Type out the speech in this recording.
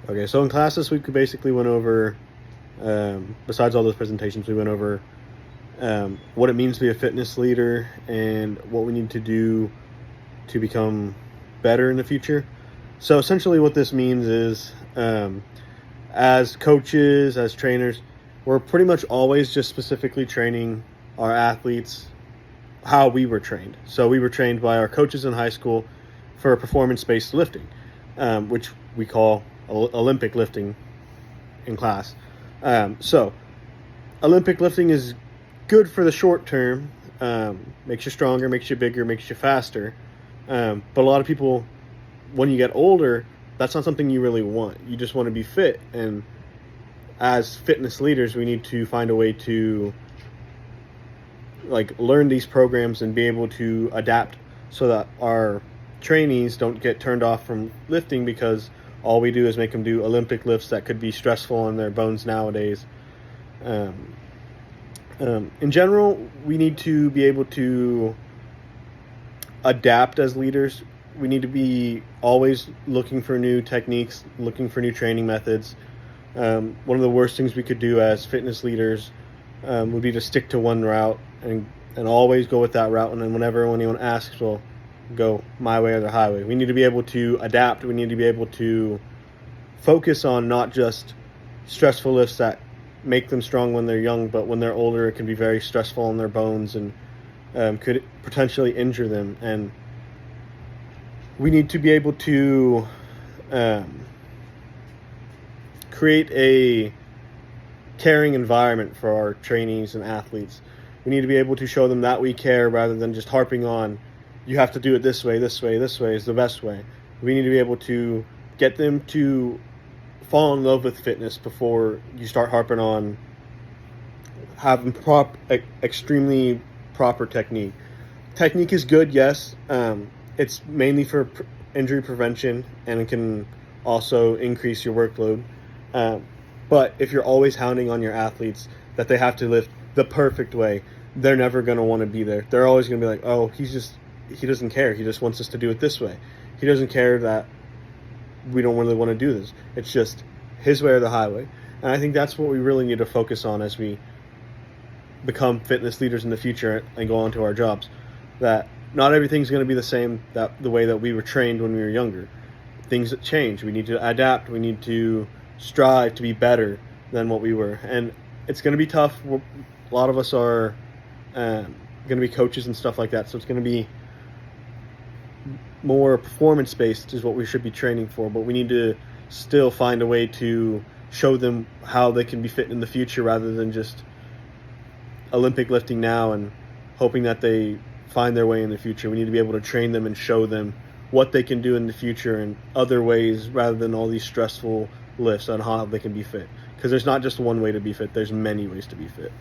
Okay, so in class this week we basically went over, besides all those presentations, we went over what it means to be a fitness leader and what we need to do to become better in the future. So essentially what this means is, as coaches, as trainers, we're pretty much always just specifically training our athletes how we were trained. So we were trained by our coaches in high school for performance-based lifting, which we call Olympic lifting in class. So Olympic lifting is good for the short term, makes you stronger, makes you bigger, makes you faster. But a lot of people, when you get older, that's not something you really want. You just want to be fit. And as fitness leaders, we need to find a way to learn these programs and be able to adapt so that our trainees don't get turned off from lifting because all we do is make them do Olympic lifts that could be stressful on their bones nowadays. In general, we need to be able to adapt as leaders. We need to be always looking for new techniques, looking for new training methods. One of the worst things we could do as fitness leaders would be to stick to one route and always go with that route. And then whenever anyone asks, we'll go my way or the highway. We need to be able to adapt. We need to be able to focus on not just stressful lifts that make them strong when they're young, but when they're older, it can be very stressful on their bones and could potentially injure them. And we need to be able to create a caring environment for our trainees and athletes. We need to be able to show them that we care rather than just harping on, you have to do it this way, this way, this way is the best way. We need to be able to get them to fall in love with fitness before you start harping on having extremely proper technique. Technique is good, yes. It's mainly for injury prevention, and it can also increase your workload. But if you're always hounding on your athletes that they have to lift the perfect way, they're never going to want to be there. They're always going to be like, oh, he doesn't care. He just wants us to do it this way. He doesn't care that we don't really want to do this. It's just his way or the highway. And I think that's what we really need to focus on as we become fitness leaders in the future and go on to our jobs. That not everything's going to be the same the way that we were trained when we were younger. Things that change. We need to adapt. We need to strive to be better than what we were. And it's going to be tough. A lot of us are going to be coaches and stuff like that. So it's going to be more performance-based is what we should be training for. But we need to still find a way to show them how they can be fit in the future rather than just Olympic lifting now and hoping that they find their way in the future. We need to be able to train them and show them what they can do in the future in other ways rather than all these stressful lifts on how they can be fit. Because there's not just one way to be fit, there's many ways to be fit.